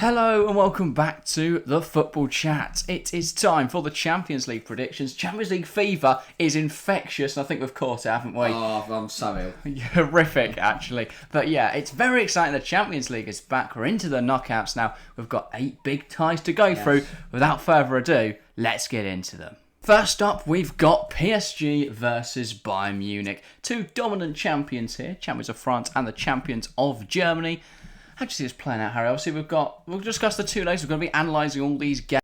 Hello and welcome back to the Football Chat. It is time for the Champions League predictions. Champions League fever is infectious, and I think we've caught it, haven't we? Oh, I'm so ill. Horrific, actually. But yeah, it's very exciting. The Champions League is back. We're into the knockouts now. We've got 8 big ties to go through. Without further ado, let's get into them. First up, we've got PSG versus Bayern Munich. 2 dominant champions here, champions of France and the champions of Germany. How do you see this playing out, Harry? Obviously, we'll discuss the 2 legs. We're going to be analysing all these games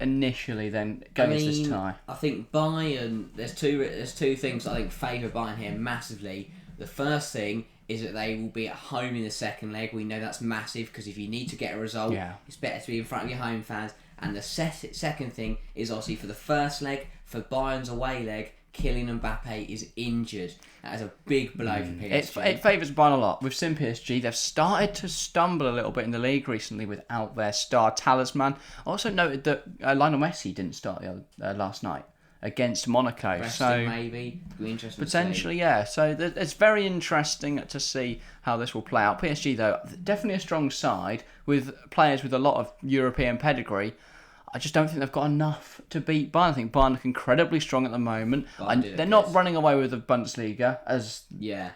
initially, then going into this tie. I think Bayern. There's two things I think favour Bayern here massively. The first thing is that they will be at home in the second leg. We know that's massive because if you need to get a result, it's better to be in front of your home fans. And the second thing is obviously for the first leg, for Bayern's away leg, Kylian Mbappe is injured. That is a big blow for PSG. It favours Bayern a lot. We've seen PSG, they've started to stumble a little bit in the league recently without their star talisman. I also noted that Lionel Messi didn't start last night against Monaco. Resting, maybe. Be interesting potentially, yeah. So it's very interesting to see how this will play out. PSG, though, definitely a strong side with players with a lot of European pedigree. I just don't think they've got enough to beat Bayern. I think Bayern are incredibly strong at the moment. They're not running away with the Bundesliga as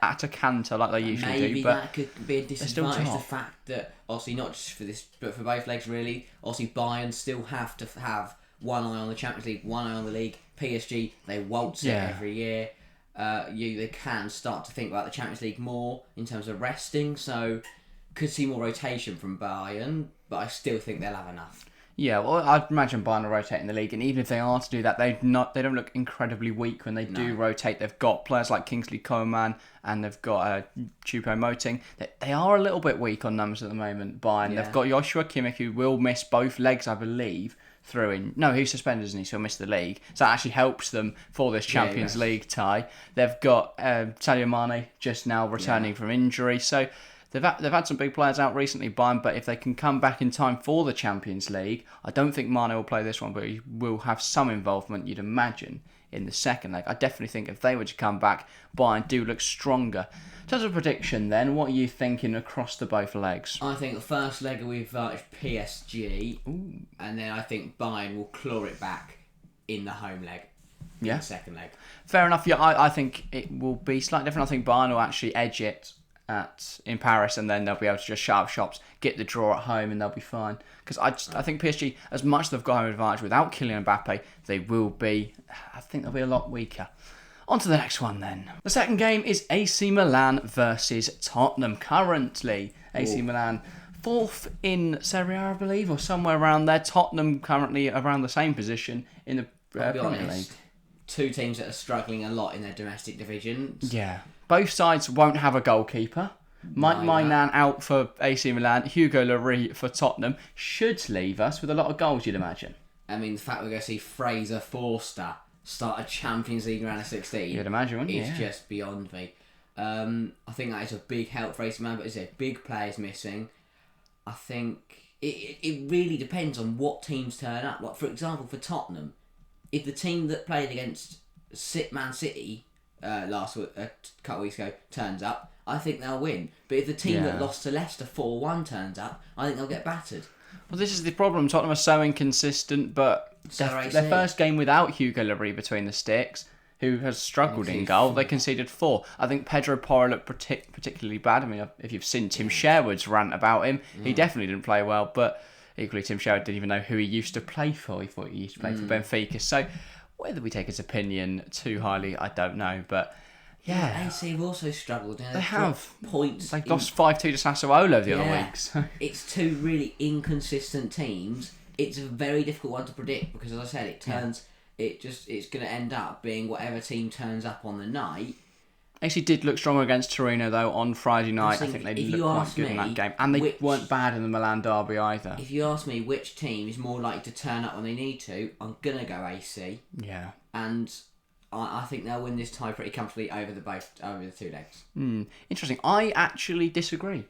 at a canter like they usually maybe do. But that could be a disadvantage. The fact that, obviously, not just for this, but for both legs, really, obviously, Bayern still have to have one eye on the Champions League, one eye on the league. PSG, they waltz it every year. They can start to think about the Champions League more in terms of resting. So, could see more rotation from Bayern, but I still think they'll have enough. Yeah, well, I'd imagine Bayern are rotating the league, and even if they are to do that, they don't look incredibly weak when they do rotate. They've got players like Kingsley Coman, and they've got Choupo-Moting. They are a little bit weak on numbers at the moment, Bayern. They've got Joshua Kimmich, who will miss both legs, I believe, he's suspended, isn't he? So he'll miss the league. So that actually helps them for this Champions League tie. They've got Sadio Mane just now returning from injury, so They've had some big players out recently, Bayern, but if they can come back in time for the Champions League, I don't think Mane will play this one, but he will have some involvement, you'd imagine, in the second leg. I definitely think if they were to come back, Bayern do look stronger. In terms of prediction then, what are you thinking across the both legs? I think the first leg will be PSG, and then I think Bayern will claw it back in the home leg. Yeah. The second leg. Fair enough. Yeah, I think it will be slightly different. I think Bayern will actually edge it in Paris, and then they'll be able to just shut up shops, get the draw at home, and they'll be fine. Because I think PSG, as much as they've got home advantage without Kylian Mbappe, I think they'll be a lot weaker. On to the next one then. The second game is AC Milan versus Tottenham. Currently, AC Milan 4th in Serie A, I believe, or somewhere around there. Tottenham currently around the same position in the Premier League. 2 teams that are struggling a lot in their domestic divisions. Yeah. Both sides won't have a goalkeeper. Mike Maignan out for AC Milan. Hugo Lloris for Tottenham. Should leave us with a lot of goals, you'd imagine. I mean, the fact we're going to see Fraser Forster start a Champions League round of 16. You'd imagine, wouldn't you? It's just beyond me. I think that is a big help for AC Milan, but as I said, big players missing. I think it really depends on what teams turn up. Like, for example, for Tottenham, if the team that played against Man City a couple of weeks ago turns up, I think they'll win. But if the team that lost to Leicester 4-1 turns up, I think they'll get battered. Well, this is the problem. Tottenham are so inconsistent, but their first game without Hugo Lloris between the sticks, who has struggled in goal, they conceded 4. I think Pedro Porro looked particularly bad. I mean, if you've seen Tim Sherwood's rant about him, he definitely didn't play well, but equally Tim Sherwood didn't even know who he used to play for. He thought he used to play for Benfica. So whether we take his opinion too highly, I don't know. But yeah, AC have also struggled. They have points. They lost 5-2 to Sassuolo the other week. So. It's 2 really inconsistent teams. It's a very difficult one to predict because, as I said, it's going to end up being whatever team turns up on the night. AC did look stronger against Torino, though, on Friday night. I think they looked quite good in that game. And they weren't bad in the Milan derby either. If you ask me which team is more likely to turn up when they need to, I'm going to go AC. Yeah. And I think they'll win this tie pretty comfortably over the 2 legs. Interesting. I actually disagree.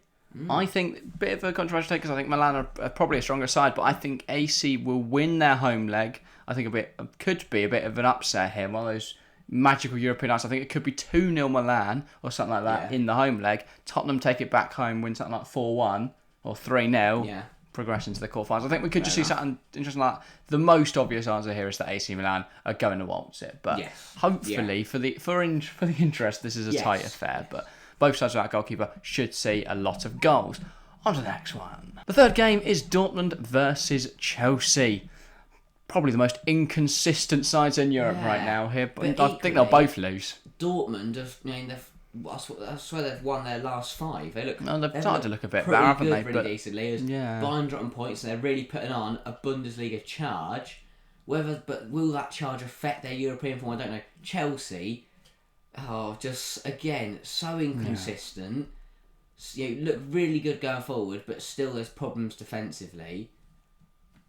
I think a bit of a controversial take because I think Milan are probably a stronger side, but I think AC will win their home leg. I think could be a bit of an upset here. One of those magical European nights. I think it could be 2-0 Milan or something like that in the home leg. Tottenham take it back home, win something like 4-1 or 3-0. Yeah. Progression to the quarterfinals. I think we could just see something interesting like that. The most obvious answer here is that AC Milan are going to waltz it, but hopefully for the interest, this is a tight affair. But both sides of that goalkeeper should see a lot of goals. On to the next one. The third game is Dortmund versus Chelsea. Probably the most inconsistent sides in Europe right now here, but I think they'll both lose. Dortmund I swear they've won their last 5. They've started to look a bit better, haven't they? Really decently. Bayern dropping points, and they're really putting on a Bundesliga charge. But will that charge affect their European form? I don't know. Chelsea, just again so inconsistent. Look really good going forward, but still there's problems defensively.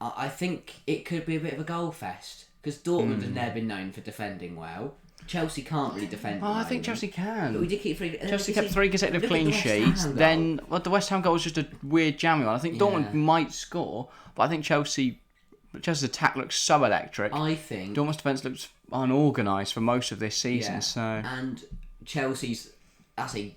I think it could be a bit of a goal fest because Dortmund has never been known for defending well. Chelsea can't really defend. I think Chelsea can. But we did keep 3. Chelsea kept 3 consecutive clean sheets. Then the West Ham goal was just a weird jamming one. I think Dortmund might score, but I think Chelsea's attack looks so electric. I think Dortmund's defence looks unorganised for most of this season. And Chelsea's,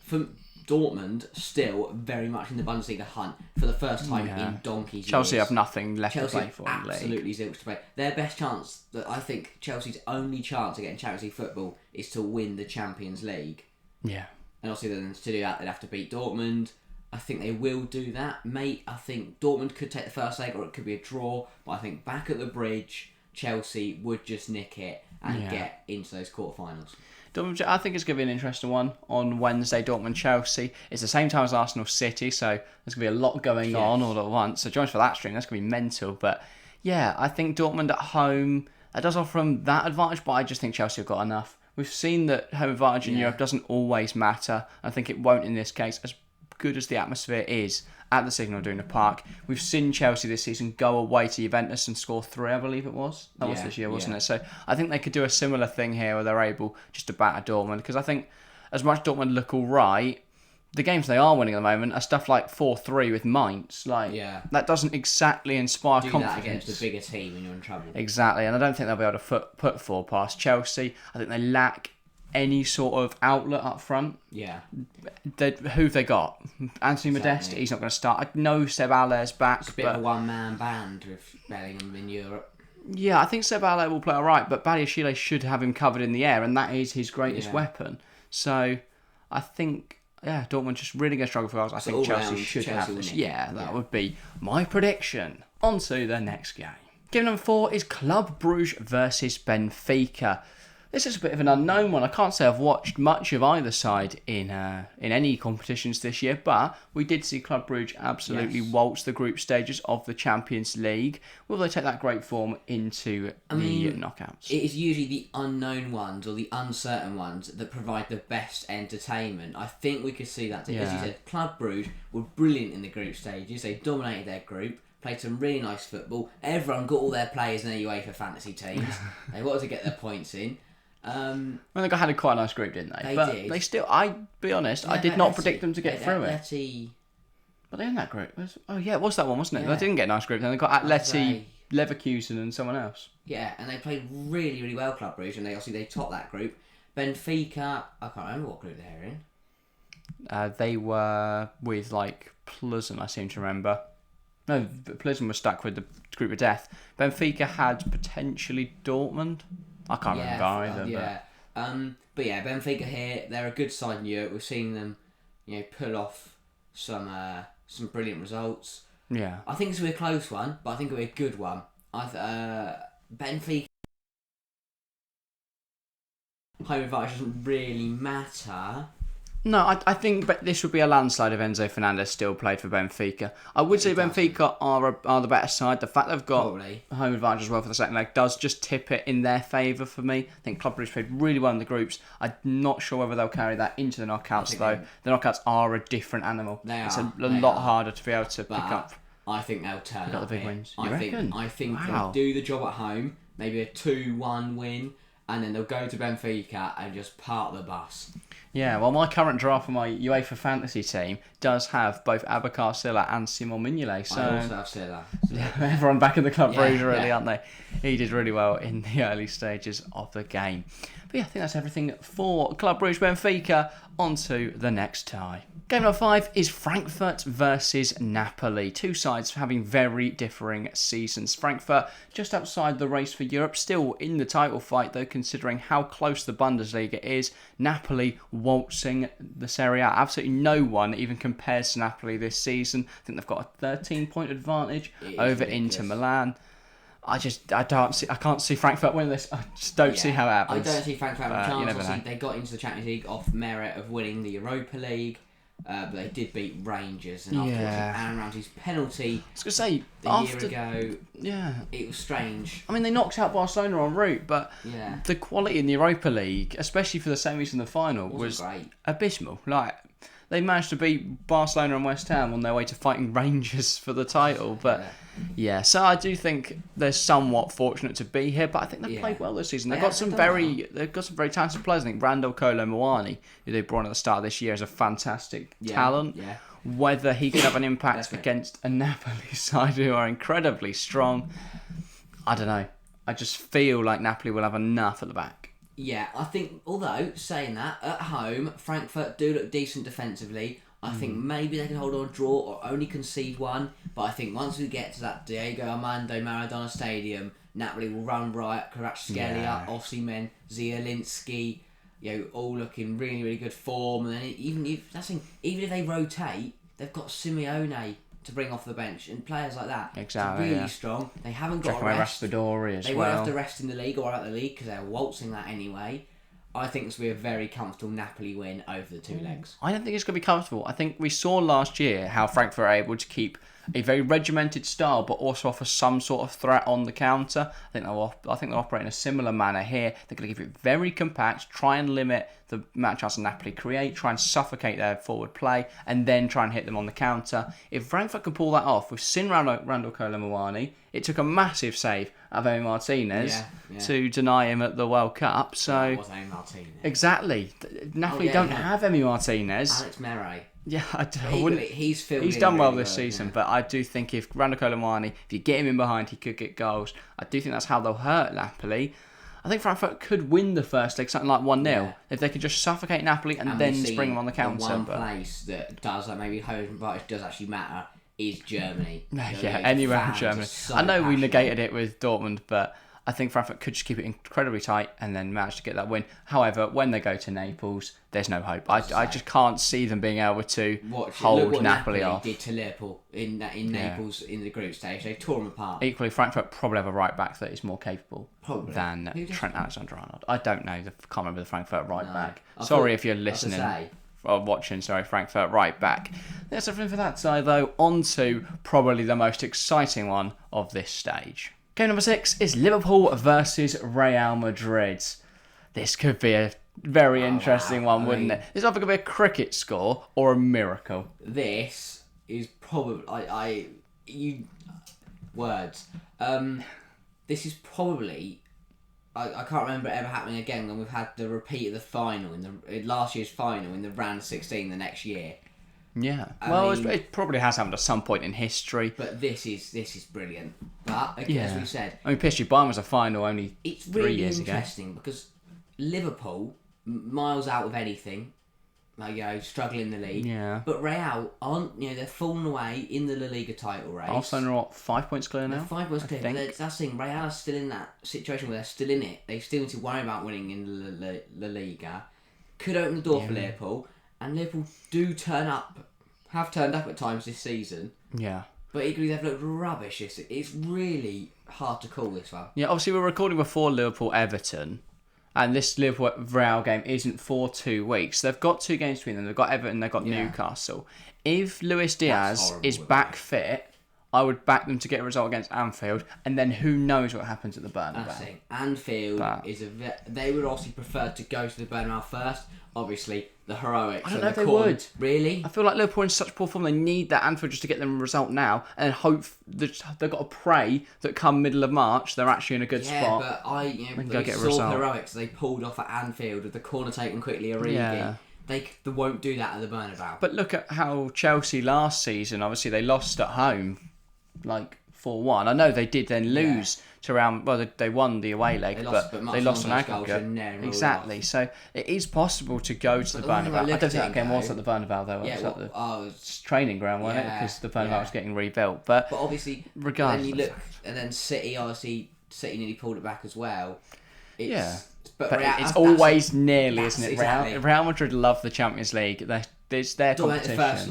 for Dortmund, still very much in the Bundesliga hunt for the first time in donkey's Chelsea years. have nothing left to play for in the league. Absolutely zilch to play. Their best chance, I think Chelsea's only chance of getting Champions League football is to win the Champions League. Yeah. And obviously then to do that, they'd have to beat Dortmund. I think they will do that. I think Dortmund could take the first leg or it could be a draw. But I think back at the bridge, Chelsea would just nick it and get into those quarterfinals. I think it's going to be an interesting one on Wednesday, Dortmund-Chelsea. It's the same time as Arsenal-City, so there's going to be a lot going on all at once. So join us for that stream. That's going to be mental. But yeah, I think Dortmund at home, that does offer them that advantage, but I just think Chelsea have got enough. We've seen that home advantage in Europe doesn't always matter. I think it won't in this case, as good as the atmosphere is at the Signal Iduna Park. We've seen Chelsea this season go away to Juventus and score 3, I believe it was. That was this year, wasn't it? So I think they could do a similar thing here where they're able just to batter Dortmund, because I think as much Dortmund look all right, the games they are winning at the moment are stuff like 4-3 with Mainz. That doesn't exactly inspire confidence. Do that against a bigger team and you're in trouble. Exactly, and I don't think they'll be able to put 4 past Chelsea. I think they lack any sort of outlet up front. Yeah. Who've they got? Anthony Modeste, he's not going to start. I know Seb Aller's back. It's a bit of a one-man band with Bellingham in Europe. Yeah, I think Seb Aller will play alright, but Badiashile should have him covered in the air, and that is his greatest weapon. So, I think, Dortmund just really going to struggle for goals. I think Chelsea should have this. That would be my prediction. On to the next game. Game number 4 is Club Brugge versus Benfica. This is a bit of an unknown one. I can't say I've watched much of either side in any competitions this year, but we did see Club Brugge absolutely waltz the group stages of the Champions League. Will they take that great form into the knockouts? It is usually the unknown ones or the uncertain ones that provide the best entertainment. I think we could see that. As you said, Club Brugge were brilliant in the group stages. They dominated their group. Played some really nice football. Everyone got all their players in their UEFA fantasy teams. They wanted to get their points in. They had a quite nice group, didn't they? But did. They still, I'll be honest, I did not predict them to get through it. But they're in that group. It was that one, wasn't it? They didn't get a nice group. Then they got Atleti, Leverkusen and someone else. Yeah, and they played really, really well, Club Brugge, and they topped that group. Benfica, I can't remember what group they were in. They were with, Pleasant, I seem to remember. No, Pleasant was stuck with the group of death. Benfica had potentially Dortmund. I can't remember either. But Benfica here, they're a good side in Europe. We've seen them, pull off some brilliant results. Yeah. I think this will be a close one, but I think it'll be a good one. Benfica home advantage doesn't really matter. No, I think this would be a landslide if Enzo Fernandez still played for Benfica. I would say Benfica are the better side. The fact they've got home advantage as well for the second leg does just tip it in their favour for me. I think Club Brugge played really well in the groups. I'm not sure whether they'll carry that into the knockouts though. The knockouts are a different animal. It's a lot harder to be able to pick up. I think they'll turn up. The big wins. I think they'll do the job at home. Maybe a 2-1 win. And then they'll go to Benfica and just park the bus. Yeah, well, my current draft for my UEFA fantasy team does have both Abakar Silla and Simon Mignolet. So I also have Silla. Everyone back in the Club Brugge, really, aren't they? He did really well in the early stages of the game. But yeah, I think that's everything for Club Brugge Benfica. On to the next tie. Game number 5 is Frankfurt versus Napoli. Two sides having very differing seasons. Frankfurt just outside the race for Europe, still in the title fight though, considering how close the Bundesliga is. Napoli waltzing the Serie A. Absolutely no one even compares to Napoli this season. I think they've got a 13-point advantage over Inter Milan. I can't see Frankfurt win this. I just don't see how it happens. I don't see Frankfurt having a chance. Obviously, they got into the Champions League off merit of winning the Europa League, but they did beat Rangers. And after Aaron Ramsey's penalty year ago, it was strange. I mean, they knocked out Barcelona en route, but the quality in the Europa League, especially for the semis and the final, was great. Abysmal. Like, they managed to beat Barcelona and West Ham on their way to fighting Rangers for the title, but... Yeah, so I do think they're somewhat fortunate to be here, but I think they've played well this season. They've got some very talented players. I think Randall Kolo Muani, who they brought in at the start of this year, is a fantastic talent. Yeah. Whether he can have an impact against a Napoli side who are incredibly strong, I don't know. I just feel like Napoli will have enough at the back. Yeah, I think, although, saying that, at home, Frankfurt do look decent defensively. I think maybe they can hold on, draw, or only concede one. But I think once we get to that Diego Armando Maradona Stadium, Napoli will run riot. Kvaratskhelia, Osimhen, Zielinski, all looking really, really good form. And then even if they rotate, they've got Simeone to bring off the bench and players like that. Exactly, it's really strong. They haven't got a rest. Raspadori as they won't have to rest in the league or out the league because they're waltzing that anyway. I think this will be a very comfortable Napoli win over the two legs. I don't think it's going to be comfortable. I think we saw last year how Frankfurt are able to keep a very regimented style, but also offer some sort of threat on the counter. I think they'll operate in a similar manner here. They're going to keep it very compact, try and limit the match chances Napoli create, try and suffocate their forward play, and then try and hit them on the counter. If Frankfurt can pull that off, we've seen Randall Kolo Muani. It took a massive save of Emi Martinez to deny him at the World Cup. So it was Emi Martinez. Exactly. Napoli don't have Emi Martinez. Alex Mere. Yeah, he's done well this season, but I do think if Randall Kolo Muani, if you get him in behind, he could get goals. I do think that's how they'll hurt Napoli. I think Frankfurt could win the first leg, something like 1-0, if they could just suffocate Napoli and then spring them on the counter. The one place that does, like maybe home advantage does actually matter is Germany. Anywhere in Germany. I know we negated it with Dortmund, but I think Frankfurt could just keep it incredibly tight and then manage to get that win. However, when they go to Naples, there's no hope. I just can't see them being able to hold Napoli off. Did to Liverpool in Naples in the group stage. They tore them apart. Equally, Frankfurt probably have a right back that is more capable than Trent Alexander-Arnold. I don't know. I can't remember the Frankfurt right back. Sorry if you're listening. Or watching, Frankfurt right back. That's everything for that side, though. On to probably the most exciting one of this stage. Game number 6 is Liverpool versus Real Madrid. This could be a very interesting one, wouldn't it? This is either going to be a cricket score or a miracle. This is probably... this is probably... I can't remember it ever happening again when we've had the repeat of the final, in last year's final, in the round of 16 the next year. Yeah. It probably has happened at some point in history. But this is brilliant. But, again, as we said... I mean, PSG Bayern was a final only 3 years ago. It's really interesting because Liverpool, miles out of anything, struggling in the league. Yeah. But Real aren't, they're falling away in the La Liga title race. Arsenal are 5 points clear now? They're 5 points clear. That's the thing, Real are still in that situation where they're still in it. They still need to worry about winning in La Liga. Could open the door for Liverpool. And Liverpool have turned up at times this season. Yeah. But equally, they've looked rubbish. It's really hard to call this one. Yeah, obviously, we're recording before Liverpool-Everton. And this Liverpool-Real game isn't for 2 weeks. They've got 2 games between them. They've got Everton, they've got Newcastle. If Luis Diaz is back fit, I would back them to get a result against Anfield. And then who knows what happens at the Bernabeu. That's it. Anfield they would obviously prefer to go to the Bernabeu first. Obviously, the heroics. I don't know if they would. Really? I feel like Liverpool are in such poor form. They need that Anfield just to get them a result now, and hope they've got to pray that come middle of March they're actually in a good spot. Yeah, but they saw heroics they pulled off at Anfield with the corner taken quickly, Origi. Yeah. They won't do that at the Bernabeu. But look at how Chelsea last season. Obviously, they lost at home, like 4-1. I know they did then lose to Real. Well, they won the away leg, but they lost on aggregate. Exactly. So it is possible to go to the Bernabeu. I don't think that game was at the Bernabeu though. Yeah, it was at the training ground, wasn't it? Because the Bernabeu was getting rebuilt. But obviously, regardless, then you look, and then City nearly pulled it back as well. But it's always nearly, isn't it? Exactly. Real Madrid love the Champions League. It's their competition. The first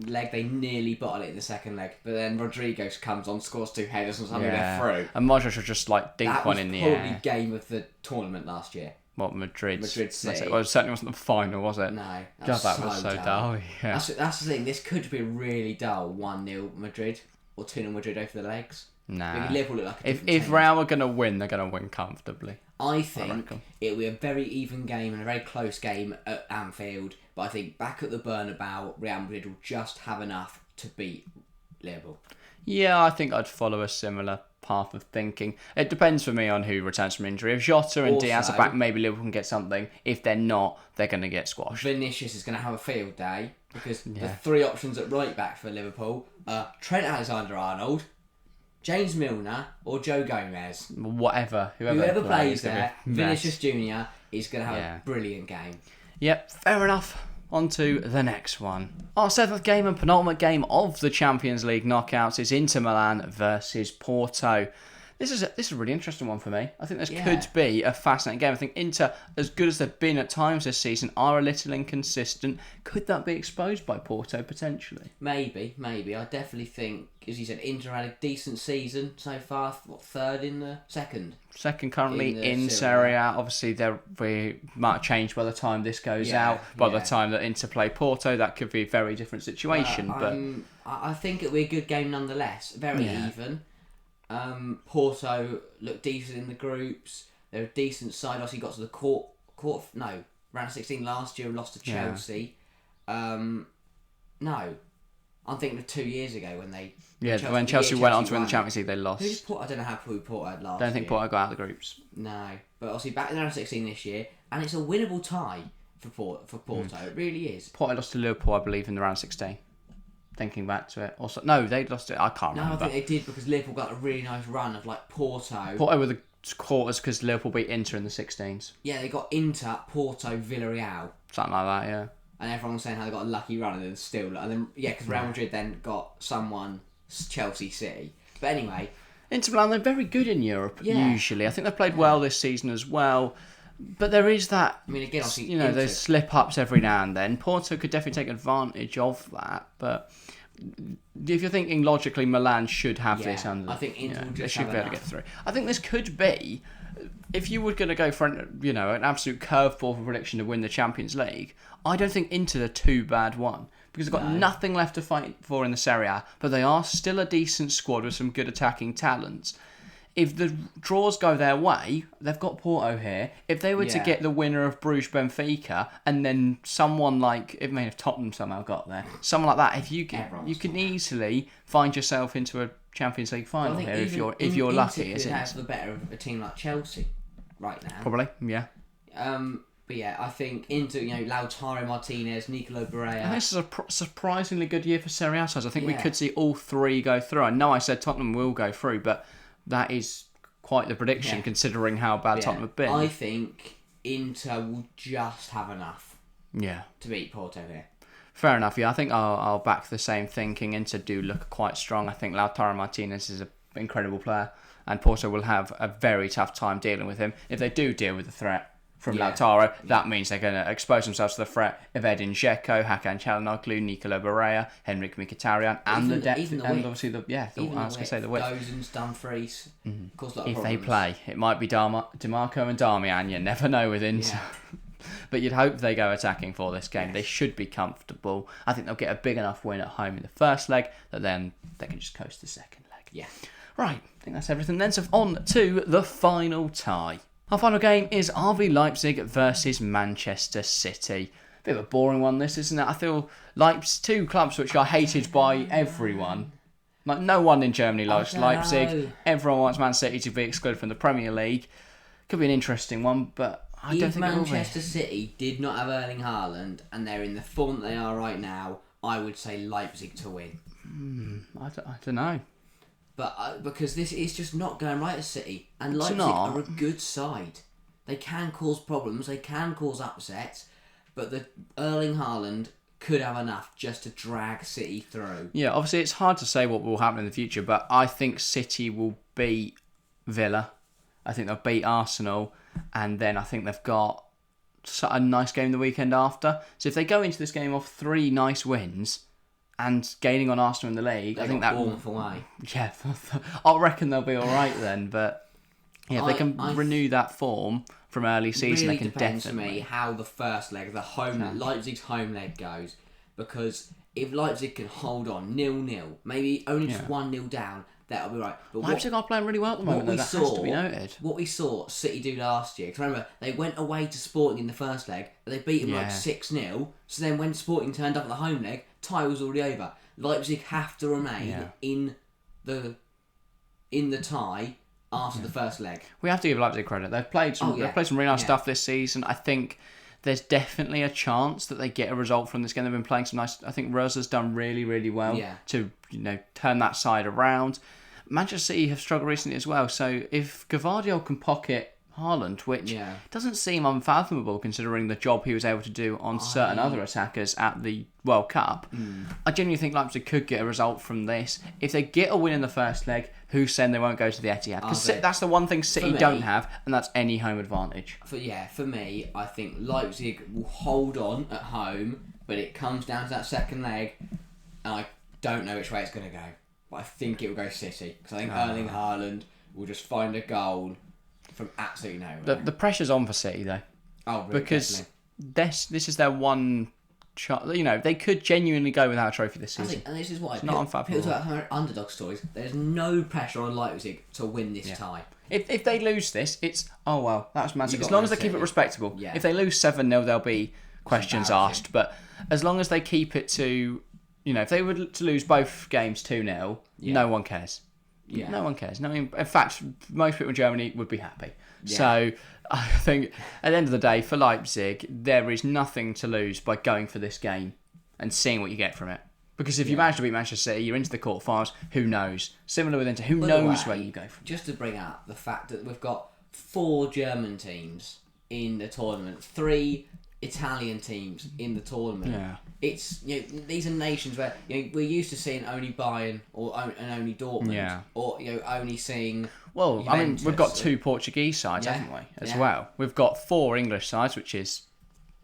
leg, they nearly bottled it in the second leg, but then Rodrigo comes on, scores 2 headers, and suddenly they're through. And Modric will just dink one in the air. That was probably game of the tournament last year. What, Madrid City? Well, it certainly wasn't the final, was it? No. That was so dull. Yeah. That's the thing. This could be really dull. 1-0 Madrid or 2-0 Madrid over the legs. Nah. Liverpool look like a if Real are going to win, they're going to win comfortably. I think it'll be a very even game and a very close game at Anfield. But I think back at the Bernabeu, Real Madrid will just have enough to beat Liverpool. Yeah, I think I'd follow a similar path of thinking. It depends for me on who returns from injury. If Jota and Diaz are back, maybe Liverpool can get something. If they're not, they're going to get squashed. Vinicius is going to have a field day because the 3 options at right back for Liverpool are Trent Alexander-Arnold, James Milner or Joe Gomez. Whoever plays there, Vinicius Jr. is going to have a brilliant game. Yep, fair enough. On to the next one. Our 7th game and penultimate game of the Champions League knockouts is Inter Milan versus Porto. This is a really interesting one for me. I think this could be a fascinating game. I think Inter, as good as they've been at times this season, are a little inconsistent. Could that be exposed by Porto potentially? Maybe. I definitely think, as you said, Inter had a decent season so far. Third in the second? Second currently in Serie A. Obviously, they might have changed by the time this goes out. By the time that Inter play Porto, that could be a very different situation. But I think it'll be a good game nonetheless. Very even. Porto looked decent in the groups. They're a decent side. Obviously, got to the round of 16 last year and lost to Chelsea. I'm thinking of 2 years ago when Chelsea went on to win the Champions League, they lost. I don't know who Porto had last. Don't think Porto got out of the groups. No, but obviously back in the round of 16 this year, and it's a winnable tie for Porto. It really is. Porto lost to Liverpool, I believe, in the round of 16. Thinking back to it, also no, they lost it. I can't remember. No, I think they did because Liverpool got a really nice run of Porto. Porto were the quarters because Liverpool beat Inter in the 16s. Yeah, they got Inter, Porto, Villarreal, something like that. Yeah. And everyone was saying how they got a lucky run and then because Real Madrid then got someone Chelsea City. But anyway, Inter Milan, they're very good in Europe usually. I think they've played well this season as well. But there is that, again, there's slip-ups every now and then. Porto could definitely take advantage of that. But if you're thinking logically, Milan should have this under. I think Inter they should be able to get through. I think this could be, if you were going to go for an absolute curveball for prediction to win the Champions League, I don't think Inter are too bad one. Because they've got nothing left to fight for in the Serie A, but they are still a decent squad with some good attacking talents. If the draws go their way, they've got Porto here. If they were to get the winner of Bruges Benfica, and then someone if Tottenham somehow got there, someone like that, you can easily find yourself into a Champions League final here if you're lucky. Inter could have the better of a team like Chelsea right now. Probably, yeah. But I think Inter, Lautaro Martinez, Nicolo Barella. This is a surprisingly good year for Serie A sides. I think we could see all 3 go through. I know I said Tottenham will go through, but that is quite the prediction considering how bad Tottenham have been. I think Inter will just have enough to beat Porto here. Fair enough, I think I'll back the same thinking. Inter do look quite strong. I think Lautaro Martinez is an incredible player, and Porto will have a very tough time dealing with him. If they do deal with the threat from Lautaro, that means they're going to expose themselves to the threat of Edin Dzeko, Hakan Çalhanoğlu, Nicolo Barella, Henrik Mkhitaryan, and the depth, and obviously the width. Gosens, Dumfries, of course, if they play, it might be DiMarco and Darmian. You never know with Inter. But you'd hope they go attacking for this game. They should be comfortable. I think they'll get a big enough win at home in the first leg that then they can just coast the second leg. Yeah. Right, I think that's everything then. So on to the final tie. Our final game is RB Leipzig versus Manchester City. Bit of a boring one, this, isn't it? I feel Leipzig, 2 clubs which are hated by everyone. No one in Germany likes Leipzig. Everyone wants Man City to be excluded from the Premier League. Could be an interesting one, but I don't think it will be. If Manchester City did not have Erling Haaland and they're in the form that they are right now, I would say Leipzig to win. I don't know. But because this is just not going right at City, and Leipzig not. are a good side. They can cause problems, they can cause upsets, but the Erling Haaland could have enough just to drag City through. Yeah, obviously it's hard to say what will happen in the future, but I think City will beat Villa. I think they'll beat Arsenal, and then I think they've got a nice game the weekend after. So if they go into this game off 3 nice wins and gaining on Arsenal in the league, I think that Bournemouth away. Yeah, I reckon they'll be all right then. But yeah, if they can renew that form from early season, really they can depends definitely. to me how the first leg, Leipzig's home leg goes, because if Leipzig can hold on 0-0, maybe only just 1-0 down, that'll be right. But Leipzig are playing really well at the moment, though. That has to be noted. What we saw City do last year, because remember, they went away to Sporting in the first leg, but they beat them 6-0, so then when Sporting turned up at the home leg, tie was already over. Leipzig have to remain in the tie after the first leg. We have to give Leipzig credit. They've played some really nice stuff this season. I think there's definitely a chance that they get a result from this game. They've been playing some nice. I think Rose has done really, really well to turn that side around. Manchester City have struggled recently as well. So if Gvardiol can pocket Haaland, which doesn't seem unfathomable considering the job he was able to do on certain other attackers at the World Cup, I genuinely think Leipzig could get a result from this. If they get a win in the first leg, who's saying they won't go to the Etihad? Because that's the one thing City don't have, and that's any home advantage. For me, I think Leipzig will hold on at home, but it comes down to that second leg, and I don't know which way it's going to go. But I think it will go City, because I think Erling Haaland will just find a goal from absolutely nowhere. The pressure's on for City though. Oh, really? Because this is their one shot. They could genuinely go without a trophy this season. And this is why not unfathomable. People talk about underdog stories. There's no pressure on Leipzig to win this tie. If they lose this, it's that was magic. As long as they keep it respectable. Yeah. If they lose 7-0, there'll be questions asked. But as long as they keep it to, if they were to lose both games 2-0, no one cares. Yeah. No one cares. In fact, most people in Germany would be happy. Yeah. So I think at the end of the day, for Leipzig, there is nothing to lose by going for this game and seeing what you get from it. Because if you manage to beat Manchester City, you're into the quarterfinals. Who knows? Similar with Inter, who knows where you go from. Just to bring up the fact that we've got 4 German teams in the tournament, 3 Italian teams in the tournament. Yeah. It's these are nations where we're used to seeing only Bayern and only Dortmund, or only seeing. Well, Juventus. We've got 2 Portuguese sides, haven't we? As well, we've got 4 English sides, which is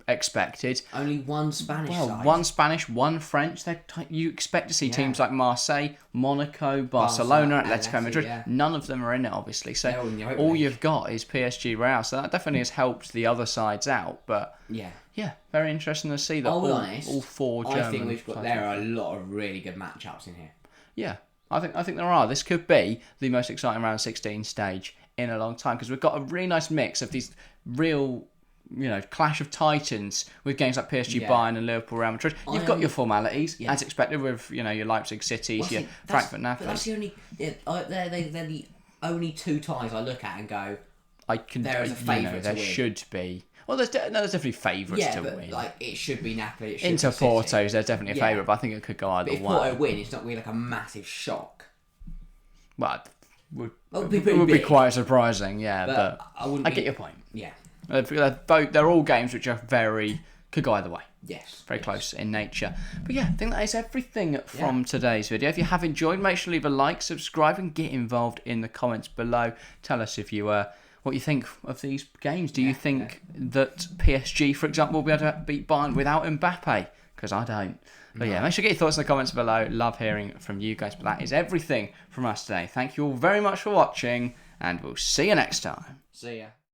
expected. Only 1 Spanish side. 1 Spanish, 1 French. You expect to see teams like Marseille, Monaco, Barcelona, Atletico Madrid. Yeah. None of them are in it, obviously. So all you've got is PSG, Real. So that definitely has helped the other sides out. But yeah, very interesting to see that all 4 German. I think there are a lot of really good matchups in here. Yeah, I think there are. This could be the most exciting round 16 stage in a long time because we've got a really nice mix of these real. Clash of titans with games like PSG, Bayern, and Liverpool, Real Madrid. You've got your formalities as expected with your Leipzig Cities, your Frankfurt, Napoli. That's the only. They're the only 2 ties I look at and go. There is a favourite. There should be. Well, there's definitely favourites to win. It should be Napoli. It should Inter be Porto's there's definitely a favourite, but I think it could go either way. If Porto win, it's not really like a massive shock. Well, it would be quite surprising, but I get your point. Yeah. They're all games which are could go either way. Yes. Very close in nature. But yeah, I think that is everything from today's video. If you have enjoyed, make sure to leave a like, subscribe, and get involved in the comments below. Tell us if you what you think of these games. Do you think that PSG, for example, will be able to beat Bayern without Mbappe? Because I don't. But yeah, make sure to get your thoughts in the comments below. Love hearing from you guys. But that is everything from us today. Thank you all very much for watching, and we'll see you next time. See ya.